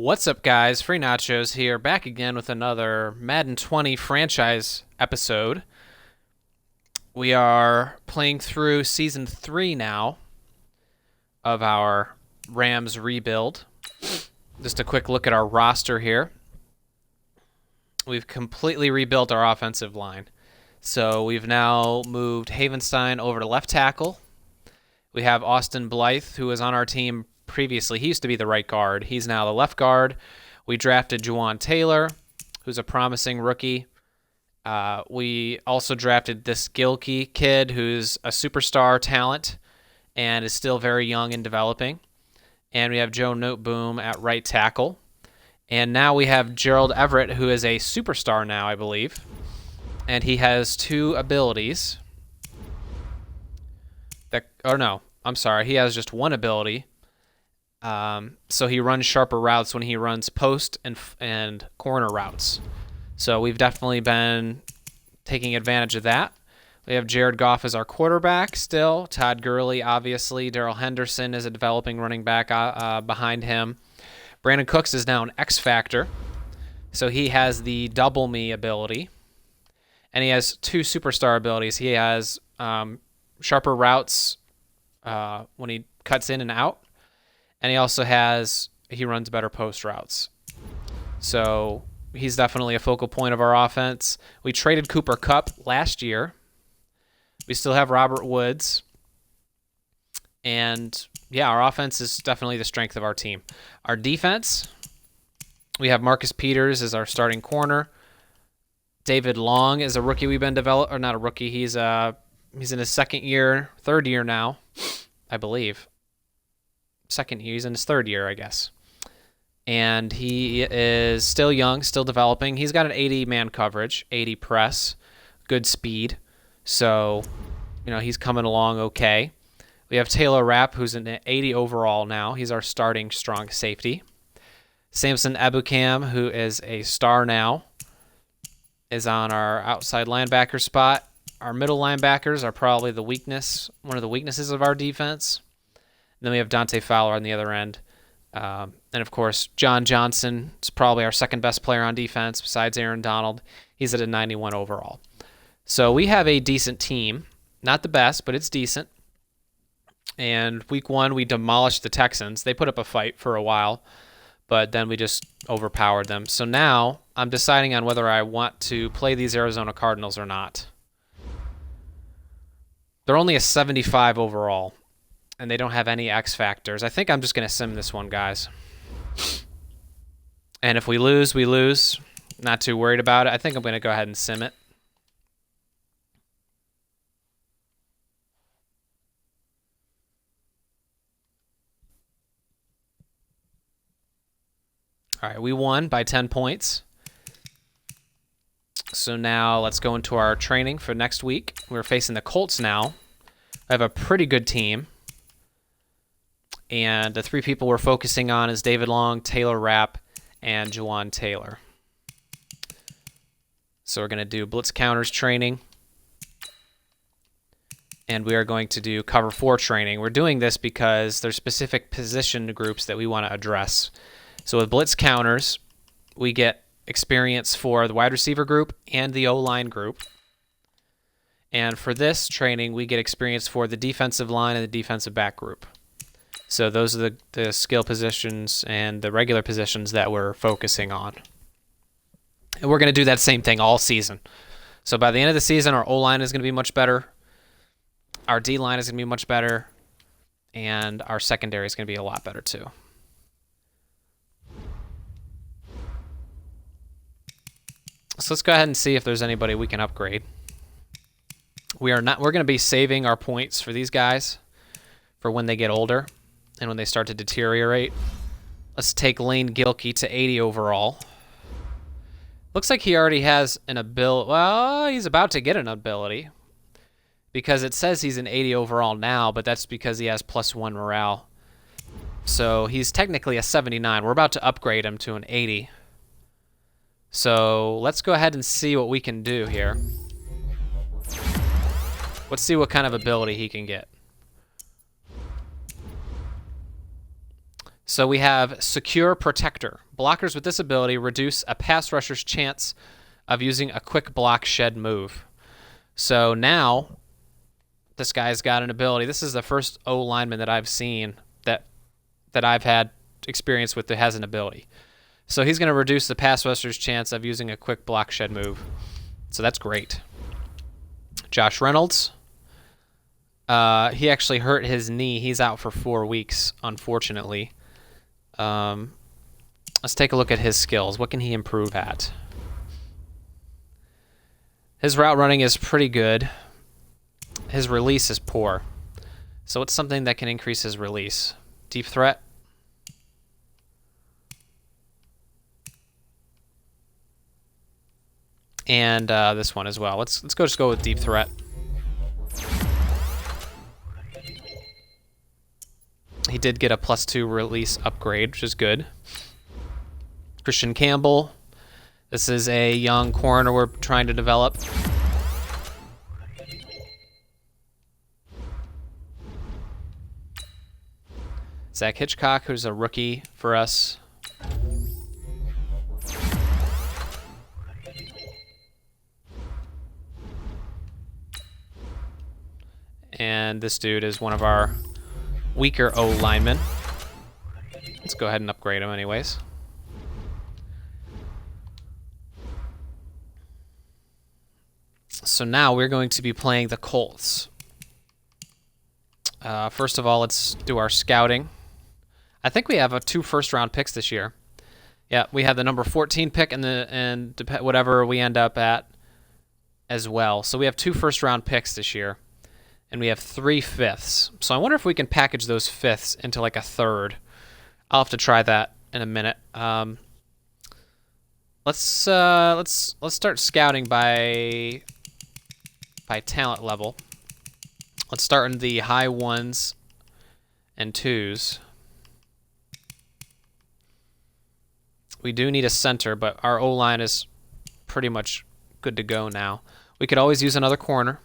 What's up, guys? Free Nachos here, back again with another Madden 20 franchise episode. We are playing through Season 3 now of our Rams rebuild. Just a quick look at our roster here. We've completely rebuilt our offensive line. So we've now moved Havenstein over to left tackle. We have Austin Blythe, who was on our team previously. He used to be the right guard. He's now the left guard. We drafted Juwan Taylor, who's a promising rookie. We also drafted this Gilkey kid, who's a superstar talent and is still very young and developing. And we have Joe Noteboom at right tackle. And now we have Gerald Everett, who is a superstar now, I believe. And he has two abilities. He has just one ability. So he runs sharper routes when he runs post and corner routes. So we've definitely been taking advantage of that. We have Jared Goff as our quarterback still. Todd Gurley, obviously. Darrell Henderson is a developing running back behind him. Brandon Cooks is now an X Factor. So he has the double me ability. And he has two superstar abilities. He has sharper routes when he cuts in and out. And he runs better post routes. So he's definitely a focal point of our offense. We traded Cooper Kupp last year. We still have Robert Woods. And yeah, our offense is definitely the strength of our team. Our defense, we have Marcus Peters as our starting corner. David Long is a rookie we've been developing, or not a rookie. He's in his third year now, I believe. He's in his third year, I guess. And he is still young, still developing. He's got an 80-man coverage, 80 press, good speed. So, he's coming along okay. We have Taylor Rapp, who's an 80 overall now. He's our starting strong safety. Samson Ebukam, who is a star now, is on our outside linebacker spot. Our middle linebackers are probably one of the weaknesses of our defense. And then we have Dante Fowler on the other end. And, of course, John Johnson is probably our second best player on defense besides Aaron Donald. He's at a 91 overall. So we have a decent team. Not the best, but it's decent. And week 1, we demolished the Texans. They put up a fight for a while, but then we just overpowered them. So now I'm deciding on whether I want to play these Arizona Cardinals or not. They're only a 75 overall, and they don't have any X factors. I think I'm just going to sim this one, guys. And if we lose, we lose. Not too worried about it. I think I'm going to go ahead and sim it. All right, we won by 10 points. So now let's go into our training for next week. We're facing the Colts now. I have a pretty good team. And the three people we're focusing on is David Long, Taylor Rapp, and Juwan Taylor. So we're going to do blitz counters training. And we are going to do cover 4 training. We're doing this because there's specific position groups that we want to address. So with blitz counters, we get experience for the wide receiver group and the O-line group. And for this training, we get experience for the defensive line and the defensive back group. So those are the skill positions and the regular positions that we're focusing on. And we're going to do that same thing all season. So by the end of the season, our O-line is going to be much better. Our D-line is going to be much better. And our secondary is going to be a lot better too. So let's go ahead and see if there's anybody we can upgrade. We're going to be saving our points for these guys for when they get older and when they start to deteriorate. Let's take Lane Gilkey to 80 overall. Looks like he already has an ability. Well, he's about to get an ability because it says he's an 80 overall now, but that's because he has +1 morale. So he's technically a 79. We're about to upgrade him to an 80. So let's go ahead and see what we can do here. Let's see what kind of ability he can get. So we have Secure Protector. Blockers with this ability reduce a pass rusher's chance of using a quick block shed move. So now this guy's got an ability. This is the first O lineman that I've seen that I've had experience with that has an ability. So he's going to reduce the pass rusher's chance of using a quick block shed move. So that's great. Josh Reynolds. He actually hurt his knee. He's out for 4 weeks, unfortunately. Let's take a look at his skills. What can he improve at? His route running is pretty good. His release is poor. So it's something that can increase his release. Deep threat. And this one as well. Let's just go with deep threat. He did get a +2 release upgrade, which is good. Christian Campbell. This is a young corner we're trying to develop. Zach Hitchcock, who's a rookie for us. And this dude is one of our weaker O linemen. Let's go ahead and upgrade him anyways. So now we're going to be playing the Colts. First of all, let's do our scouting. I think we have 2 first-round picks this year. Yeah, we have the number 14 pick and whatever we end up at as well. So we have 2 first-round picks this year. And we have 3 fifths. So I wonder if we can package those fifths into like a third. I'll have to try that in a minute. Let's start scouting by talent level. Let's start in the high 1s and 2s. We do need a center, but our O-line is pretty much good to go now. We could always use another corner.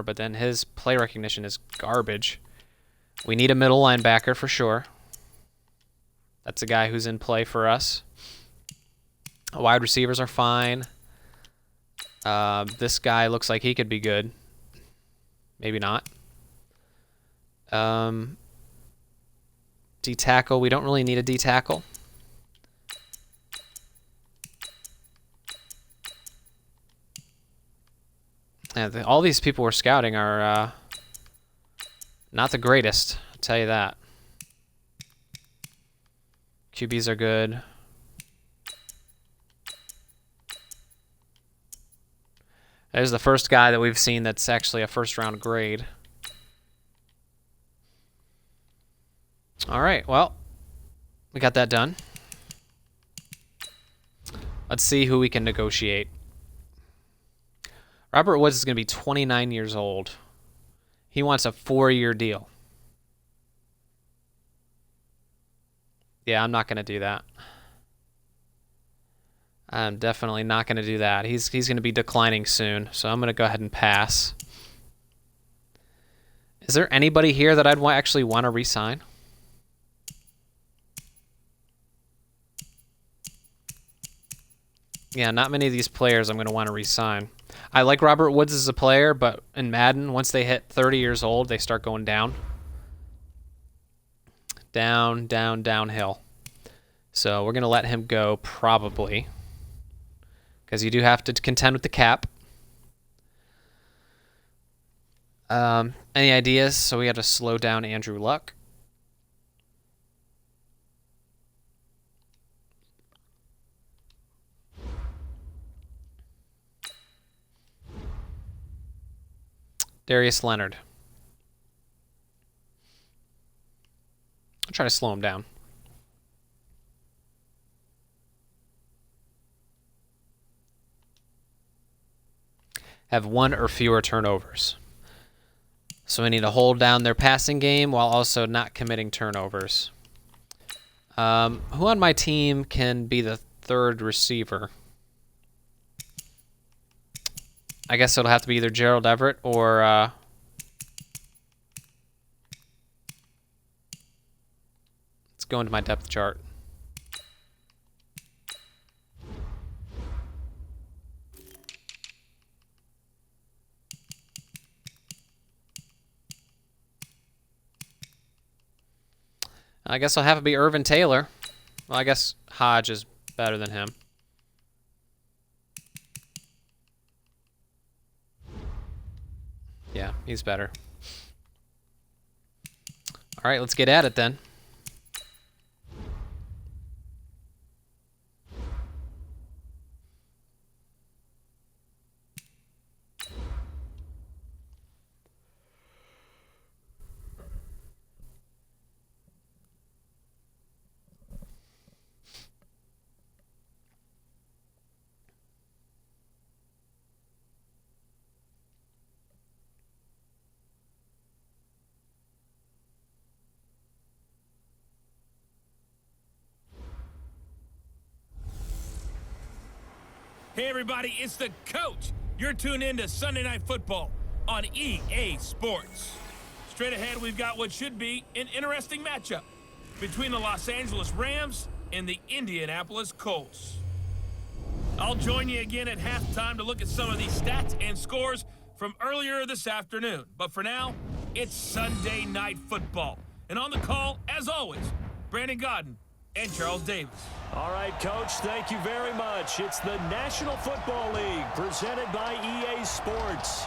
But then his play recognition is garbage. We need a middle linebacker for sure. That's a guy who's in play for us. Wide receivers are fine. This guy looks like he could be good. Maybe not. D-tackle. We don't really need a D-tackle. All these people we're scouting are not the greatest, I'll tell you that. QBs are good. There's the first guy that we've seen that's actually a first-round grade. All right, well, we got that done. Let's see who we can negotiate. Robert Woods is going to be 29 years old. He wants a 4-year deal. Yeah, I'm not going to do that. I'm definitely not going to do that. He's going to be declining soon, so I'm going to go ahead and pass. Is there anybody here that I'd actually want to re-sign? Yeah, not many of these players I'm going to want to re-sign. I like Robert Woods as a player, but in Madden, once they hit 30 years old, they start going down. Downhill. So we're going to let him go probably, because you do have to contend with the cap. Any ideas? So we got to slow down Andrew Luck. Darius Leonard. I'll try to slow him down. Have 1 or fewer turnovers. So we need to hold down their passing game while also not committing turnovers. Who on my team can be the 3rd receiver? I guess it'll have to be either Gerald Everett or go into my depth chart. I guess I'll have to be Irvin Taylor. Well, I guess Hodge is better than him. Yeah, he's better. All right, let's get at it then. Hey everybody, it's the coach. You're tuned in to Sunday Night Football on EA Sports. Straight ahead, we've got what should be an interesting matchup between the Los Angeles Rams and the Indianapolis Colts. I'll join you again at halftime to look at some of these stats and scores from earlier this afternoon. But for now, it's Sunday Night Football. And on the call, as always, Brandon Godden and Charles Davis. All right, Coach, thank you very much. It's the National Football League presented by EA Sports.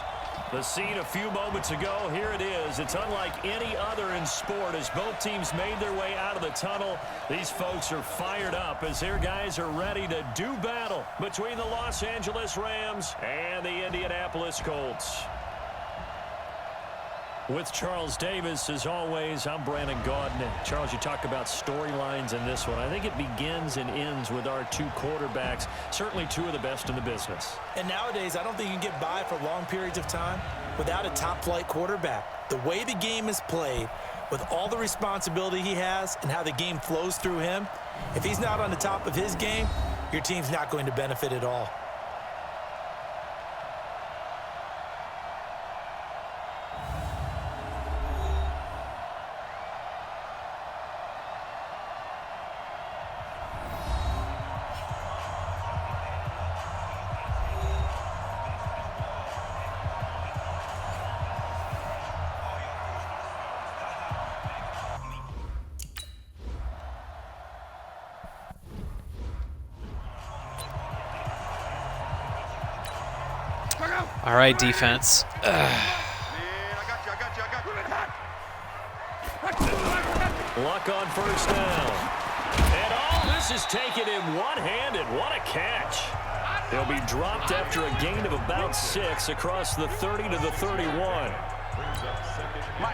The scene a few moments ago, here it is. It's unlike any other in sport as both teams made their way out of the tunnel. These folks are fired up as their guys are ready to do battle between the Los Angeles Rams and the Indianapolis Colts. With Charles Davis, as always, I'm Brandon Gaudin. And Charles, you talk about storylines in this one. I think it begins and ends with our two quarterbacks, certainly two of the best in the business. And nowadays, I don't think you can get by for long periods of time without a top-flight quarterback. The way the game is played, with all the responsibility he has and how the game flows through him, if he's not on the top of his game, your team's not going to benefit at all. All right, defense. Luck on first down. And all this is taken in one-handed. What a catch. He'll be dropped after a gain of about 6 across the 30 to the 31.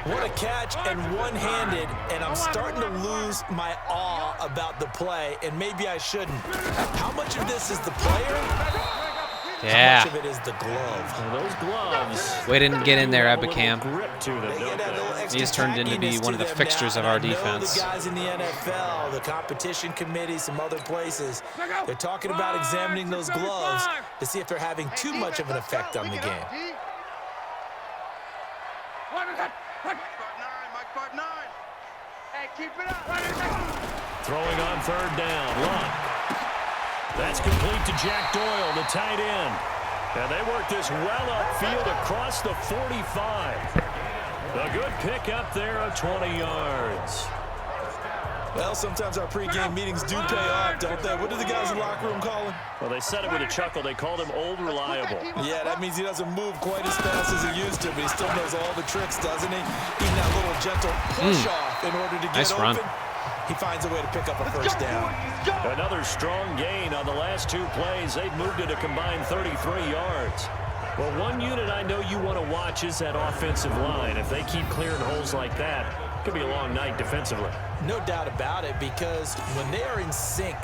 What a catch and one-handed, and I'm starting to lose my awe about the play, and maybe I shouldn't. How much of this is the player? Yeah. How much of it is the glove? And those gloves. We didn't get in there, Ebicam. Grip to them, don't they? He has turned into be one of the fixtures of our defense. The guys in the NFL, the competition committee, some other places, they're talking about examining those gloves to see if they're having too much of an effect on the game. Throwing on third down. Luck. That's complete to Jack Doyle, the tight end. And they work this well upfield across the 45. A good pick up there of 20 yards. Well, sometimes our pregame meetings do pay off, don't they? What do the guys in the locker room call him? Well, they said it with a chuckle. They called him Old Reliable. Yeah, that means he doesn't move quite as fast as he used to, but he still knows all the tricks, doesn't he? Even that little gentle push-off in order to get nice open. Run. He finds a way to pick up a first down. Another strong gain on the last two plays. They've moved it a combined 33 yards. Well, one unit I know you want to watch is that offensive line. If they keep clearing holes like that, it could be a long night defensively. No doubt about it, because when they are in sync,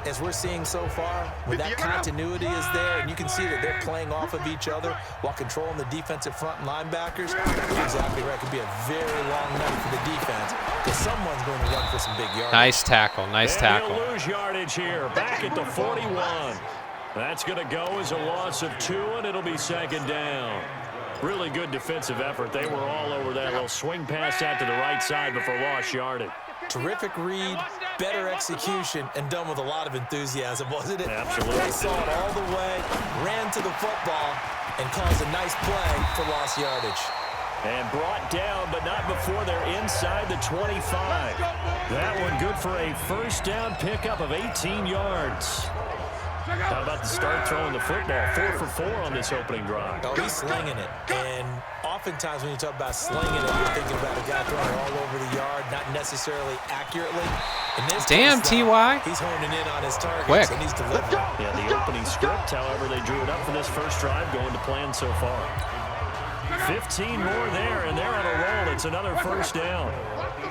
as we're seeing so far, when that continuity is there and you can see that they're playing off of each other while controlling the defensive front and linebackers, you're exactly right. It could be a very long night for the defense because someone's going to run for some big yards. Nice tackle. Nice tackle. He'll lose yardage here. Back at the 41. That's going to go as a loss of 2, and it'll be second down. Really good defensive effort. They were all over that little swing pass out to the right side before lost yardage. Terrific read, better execution, and done with a lot of enthusiasm, wasn't it? Absolutely. They saw it all the way, ran to the football, and caused a nice play for lost yardage. And brought down, but not before they're inside the 25. That one good for a first down pickup of 18 yards. How about the start throwing the football? 4 for 4 on this opening drive. Oh, he's slinging it. And oftentimes when you talk about slinging it, you're thinking about a guy throwing it all over the yard, not necessarily accurately. In this Damn, case, though, T.Y. He's honing in on his targets, Quick. and he's delivering. Yeah, the opening script, however, they drew it up for this first drive, going to plan so far. 15 more there, and they're on a roll. It's another first down.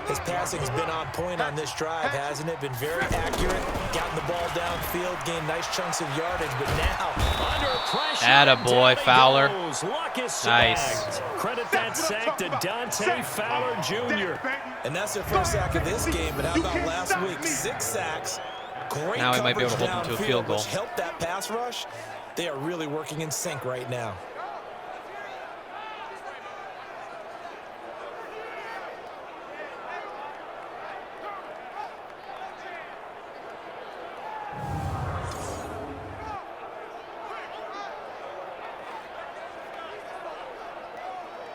His passing's been on point on this drive, hasn't it? Been very accurate, gotten the ball downfield, gained nice chunks of yardage, but now Under pressure. Attaboy, Fowler. Luck is Nice. sacked. Credit that sack to Dante Fowler Jr. And that's their first sack of this game, but how about last week? 6 sacks, great Now he might be able to hold them to a coverage field downfield, goal. which helped that pass rush. They are really working in sync right now.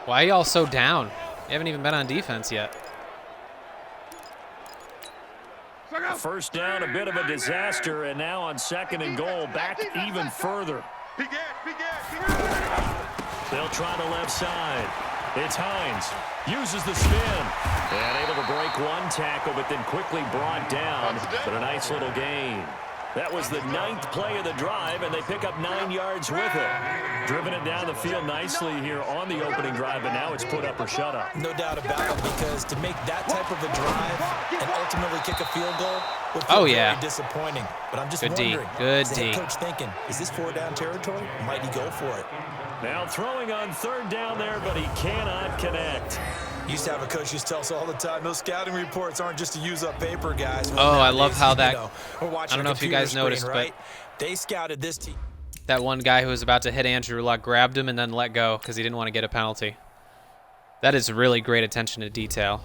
Why are y'all so down? You haven't even been on defense yet. First down, a bit of a disaster, and now on second and goal, back even further. They'll try the left side. It's Hines. Uses the spin. And able to break one tackle, but then quickly brought down. But a nice little gain. That was the 9th play of the drive, and they pick up 9 yards with it. Driven it down the field nicely here on the opening drive, but now it's put up or shut up. No doubt about it, because to make that type of a drive and ultimately kick a field goal would feel very disappointing. But I'm just wondering, is the head coach thinking, is this 4-down territory? Might he go for it? Now throwing on 3rd down there, but he cannot connect. Used to have a coach who used to tell us all the time, those scouting reports aren't just to use up paper, guys. Well, I love how that, we're watching I don't know if you guys noticed, right? They scouted this team. That one guy who was about to hit Andrew Luck grabbed him and then let go because he didn't want to get a penalty. That is really great attention to detail.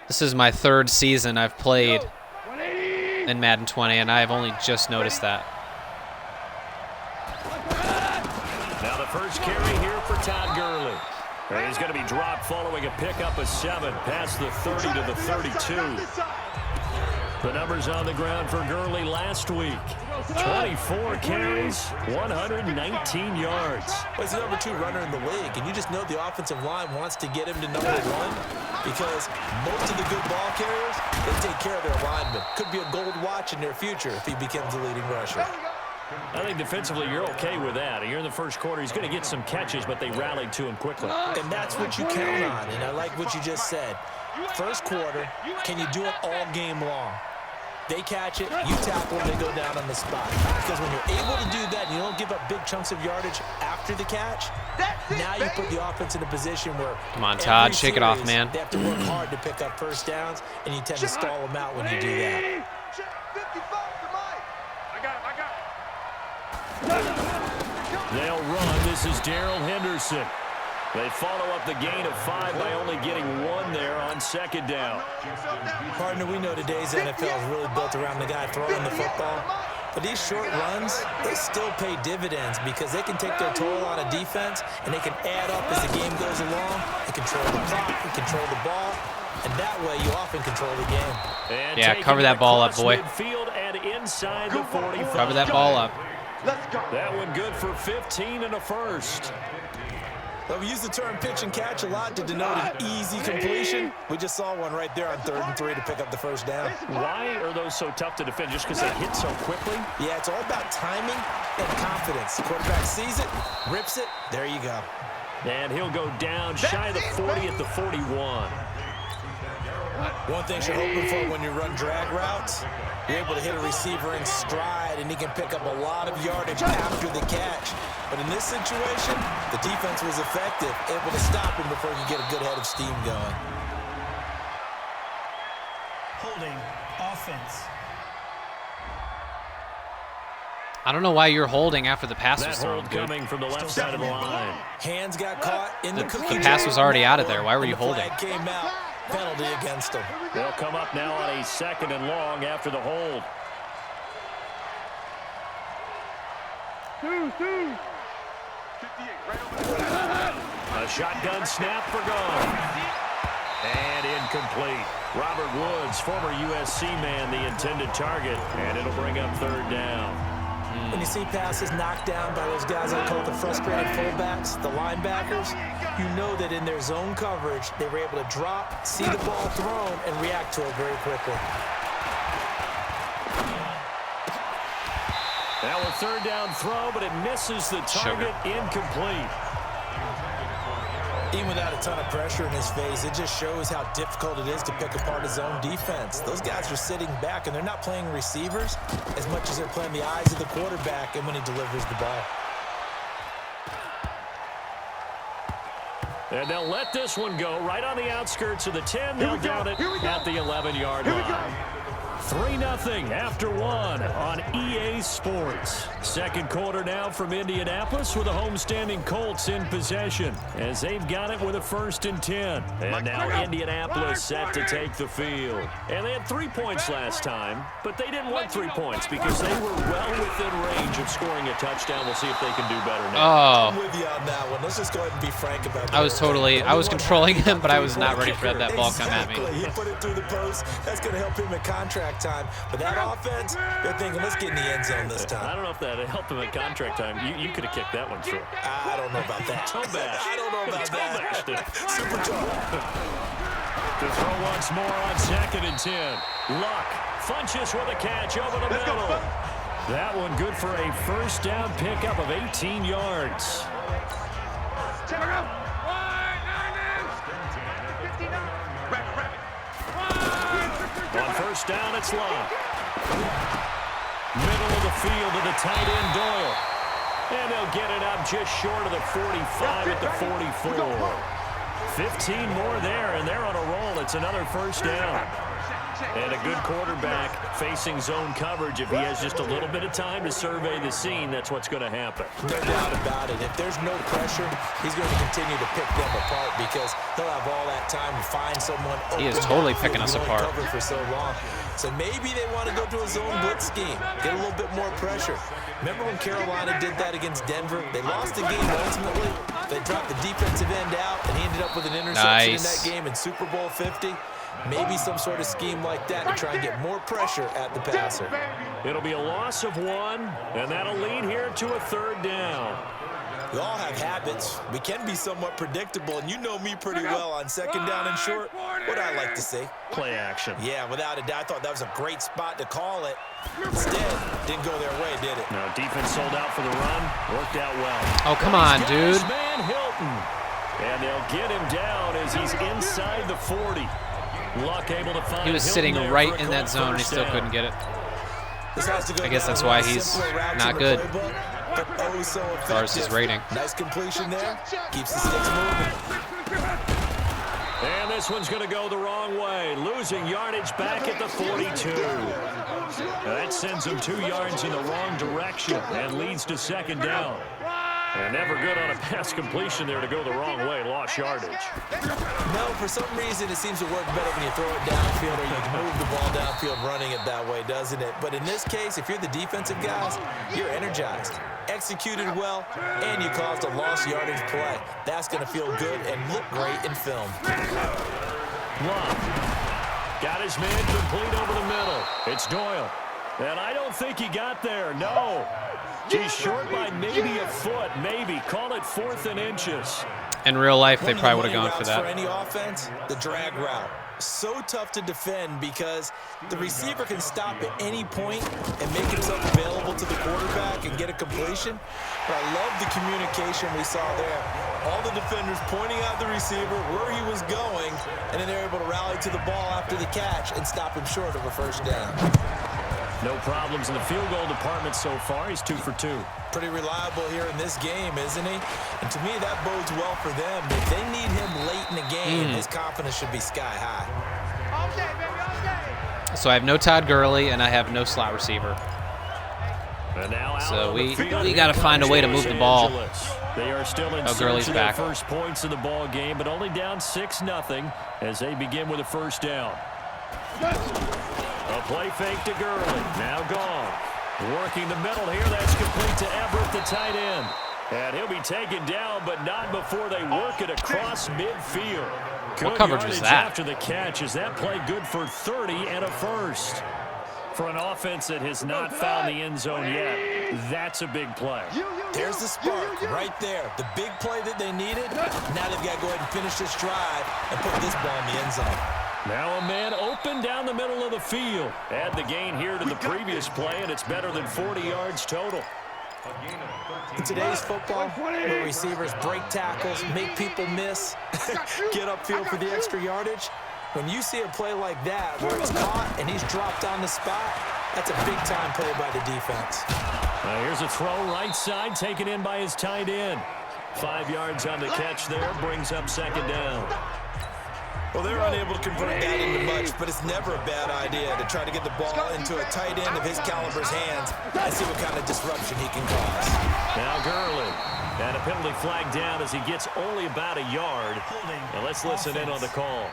This is my 3rd season I've played in Madden 20, and I have only just noticed that. Now the first carry here for Todd Gurley. And he's going to be dropped following a pickup of 7 past the 30 to the 32. The numbers on the ground for Gurley last week. 24 carries, 119 yards. Well, he's the number 2 runner in the league, and you just know the offensive line wants to get him to number 1 because most of the good ball carriers, they take care of their linemen. Could be a gold watch in their future if he becomes the leading rusher. I think defensively you're okay with that. Here in the first quarter, he's going to get some catches, but they rallied to him quickly. And that's what you count on, and I like what you just said. First quarter, can you do it all game long? They catch it, you tackle them, they go down on the spot. Because when you're able to do that, and you don't give up big chunks of yardage after the catch, now you put the offense in a position where Come on, Todd, shake it off, man. They have to work hard to pick up first downs, and you tend to stall them out when you do that. They'll run. This is Darrell Henderson. They follow up the gain of 5 by only getting 1 there on second down. Partner, we know today's NFL is really built around the guy throwing the football. But these short runs, they still pay dividends because they can take their toll on a defense and they can add up as the game goes along. They control the clock, they control the ball, and that way you often control the game. And yeah, cover that ball up, boy. Midfield and inside the 45. Cover that ball up. That one good for 15 and a first. Well, we use the term pitch and catch a lot to denote an easy completion. We just saw one right there on 3rd and 3 to pick up the first down. Why are those so tough to defend? Just because they hit so quickly? Yeah, it's all about timing and confidence. The quarterback sees it, rips it, there you go. And he'll go down shy of the 40 at the 41. One thing you're hoping for when you run drag routes, you're able to hit a receiver in stride, and he can pick up a lot of yardage after the catch. But in this situation, the defense was effective, able to stop him before he could get a good head of steam going. Holding offense. I don't know why you're holding after the pass was That thrown, hold dude. coming from the left side of the line. Hands got caught in the cookie The pass jar was already on out of that there. one, Why were and you the holding? flag came out. Penalty against them. They'll come up now on a 2nd and long after the hold. A shotgun snap for gone. And incomplete. Robert Woods, former USC man, the intended target, and it'll bring up 3rd down. When you see passes knocked down by those guys I call the frustrated fullbacks, the linebackers, you know that in their zone coverage, they were able to drop, see the ball thrown, and react to it very quickly. Now a 3rd down throw, but it misses the target. Incomplete. Even without a ton of pressure in his face, it just shows how difficult it is to pick apart his own defense. Those guys are sitting back, and they're not playing receivers as much as they're playing the eyes of the quarterback and when he delivers the ball. And they'll let this one go right on the outskirts of the 10. They'll down it at the 11-yard line. 3-0 after 1 on EA Sports. Second quarter now from Indianapolis with the homestanding Colts in possession as they've got it with a 1st and 10. And now Indianapolis set to take the field. And they had 3 points last time, but they didn't want 3 points because they were well within range of scoring a touchdown. We'll see if they can do better now. I'm with you on that one. Let's just go ahead and be frank about that. I was controlling him, but I was not ready for that ball come at me. He put it through the post. That's going to help him at contract time. But that offense, they're thinking, let's get in the end zone this time. I don't know if that helped him at contract time. You could have kicked that one through. I don't know about that. Toe bash. I don't know about that. Super toe. To throw once more on 2nd and 10. Luck. Funches with a catch over the middle. That one good for a 1st down pickup of 18 yards. On 1st down, it's Luck. Middle of the field to the tight end, Doyle. And they'll get it up just short of the 45 at the 44. 15 more there, and they're on a roll. It's another 1st down. And a good quarterback facing zone coverage. If he has just a little bit of time to survey the scene, that's what's going to happen. No doubt about it. If there's no pressure, he's going to continue to pick them apart because he'll have all that time to find someone open. He is totally picking us apart. Covered for so long. So maybe they want to go to a zone blitz scheme, get a little bit more pressure. Remember when Carolina did that against Denver? They lost the game ultimately. They dropped the defensive end out, and he ended up with an interception in that game in Super Bowl 50. Maybe some sort of scheme like that to try and get more pressure at the passer. It'll be a loss of 1, and that'll lead here to a 3rd down. We all have habits. We can be somewhat predictable, and you know me pretty well on 2nd down and short. What I like to say? Play action. Yeah, without a doubt. I thought that was a great spot to call it. Instead, didn't go their way, did it? No, defense sold out for the run. Worked out well. Oh, come on, dude. Man Hilton. And they'll get him down as he's inside the 40. Luck able to find He was sitting right in that zone and he still couldn't get it. I guess that's why he's not good as far as his rating. Nice completion there. Keeps the sticks moving. And this one's going to go the wrong way. Losing yardage back at the 42. That sends him 2 yards in the wrong direction and leads to 2nd down. And never good on a pass completion there to go the wrong way. Lost yardage. No, for some reason it seems to work better when you throw it downfield or you can move the ball downfield running it that way, doesn't it? But in this case, if you're the defensive guys, you're energized, executed well, and you caused a lost yardage play. That's going to feel good and look great in film. Luck. Got his man complete over the middle. It's Doyle. And I don't think he got there. No. He's short by maybe a foot, maybe. Call it 4th and inches. In real life, they probably would have gone for that. For any offense, the drag route. So tough to defend because the receiver can stop at any point and make himself available to the quarterback and get a completion. But I love the communication we saw there. All the defenders pointing out the receiver, where he was going, and then they're able to rally to the ball after the catch and stop him short of a 1st down. No problems in the field goal department so far. He's 2 for 2. Pretty reliable here in this game, isn't he? And to me, that bodes well for them. If they need him late in the game, his confidence should be sky high. So I have no Todd Gurley, and I have no slot receiver. And now So we got to find a way to move the ball. They are still in Gurley's search of their back. first points of the ball game, but only down 6-0 as they begin with a first down. A play fake to Gurley. Now gone. Working the middle here. That's complete to Everett, the tight end. And he'll be taken down, but not before they work it across midfield. What coverage was that? After the catch. Is that play good for 30 and a first? For an offense that has not found the end zone yet, that's a big play. There's the spark right there. The big play that they needed. Now they've got to go ahead and finish this drive and put this ball in the end zone. Now a man open down the middle of the field. Add the gain here to the previous play, and it's better than 40 yards total. In today's football, where receivers break tackles, make people miss, get upfield for the extra yardage, when you see a play like that where it's caught and he's dropped on the spot, that's a big-time play by the defense. Here's a throw right side taken in by his tight end. 5 yards on the catch there, brings up second down. Well, they're unable to convert that into much, but it's never a bad idea to try to get the ball into a tight end of his caliber's hands and see what kind of disruption he can cause. Now Gurley. And a penalty flag down as he gets only about a yard. Now let's listen in on the call.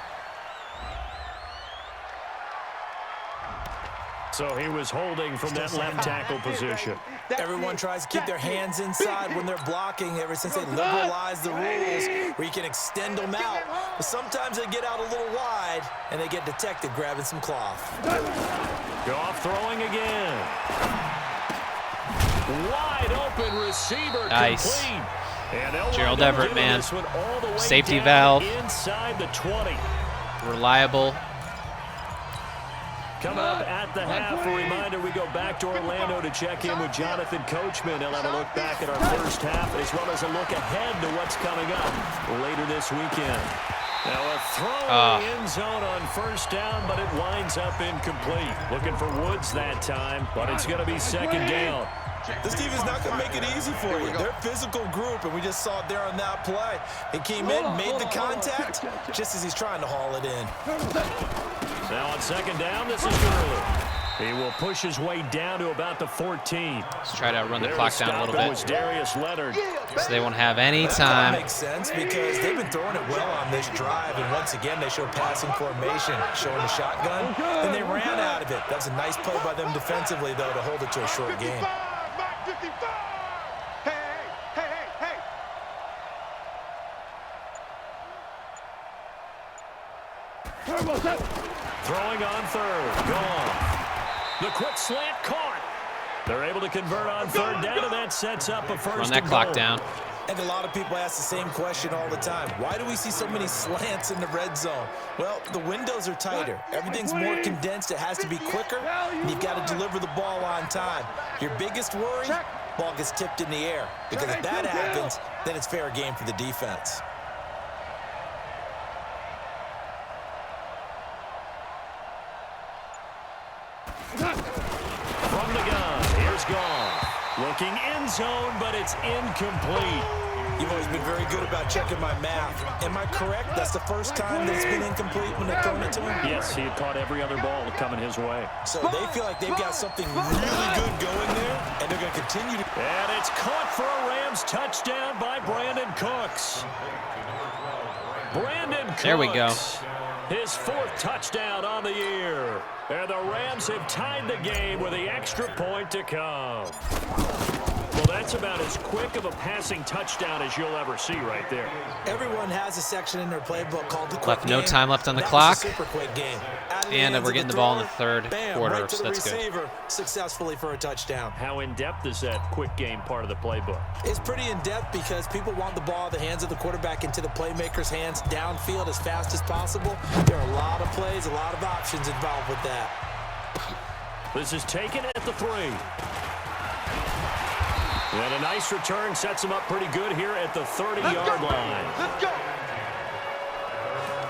So he was holding from that left tackle position. Everyone tries to keep their hands inside when they're blocking ever since they liberalized the rules where you can extend them out. But sometimes they get out a little wide and they get detected grabbing some cloth. Goff throwing again. Wide open receiver. Nice. Complete. And Gerald Everett, man. Safety down valve. inside the 20. Reliable. Coming up at the half, a reminder, we go back to Orlando to check in with Jonathan Coachman. He'll have a look back at our first half, as well as a look ahead to what's coming up later this weekend. Now a throw in the end zone on first down, but it winds up incomplete. Looking for Woods that time, but it's going to be second down. This team is not going to make it easy for you. They're a physical group, and we just saw it there on that play. He came in, made the contact, just as he's trying to haul it in. Now on second down, this is Gurley. He will push his way down to about the 14. Let's try to run the clock down a little bit. Was Darius Leonard. So they won't have any That time. makes sense because they've been throwing it well on this drive, and once again they show passing formation, showing the shotgun, and they ran out of it. That was a nice play by them defensively, though, to hold it to a short game. Throwing on third. Gone. The quick slant caught. They're able to convert on third down, and that sets up a first. Run that clock down. And a lot of people ask the same question all the time. Why do we see so many slants in the red zone? Well, the windows are tighter. Everything's more condensed. It has to be quicker, and you've got to deliver the ball on time. Your biggest worry, ball gets tipped in the air. Because if that happens, then it's fair game for the defense. From the gun, here's Goff. Looking end zone, but it's incomplete. You've always been very good about checking my math. Am I correct? That's the first time that it's been incomplete when they've thrown it to him? Yes, he had caught every other ball coming his way. So they feel like they've got something really good going there, and they're going to continue to... And it's caught for a Rams touchdown by Brandon Cooks. Brandon Cooks. There we go. His fourth touchdown on the year. And the Rams have tied the game with the extra point to come. Well, that's about as quick of a passing touchdown as you'll ever see right there. Everyone has a section in their playbook called the quick Left no game. time left on the That clock. was a super quick game. Out of the And hands we're of getting the ball in the thrower, third bam, quarter, right to so the that's good. receiver, successfully for a touchdown. How in-depth is that quick game part of the playbook? It's pretty in-depth because people want the ball in the hands of the quarterback into the playmaker's hands downfield as fast as possible. There are a lot of plays, a lot of options involved with that. This is taken at the 3. And a nice return sets him up pretty good here at the 30-yard line. Let's go.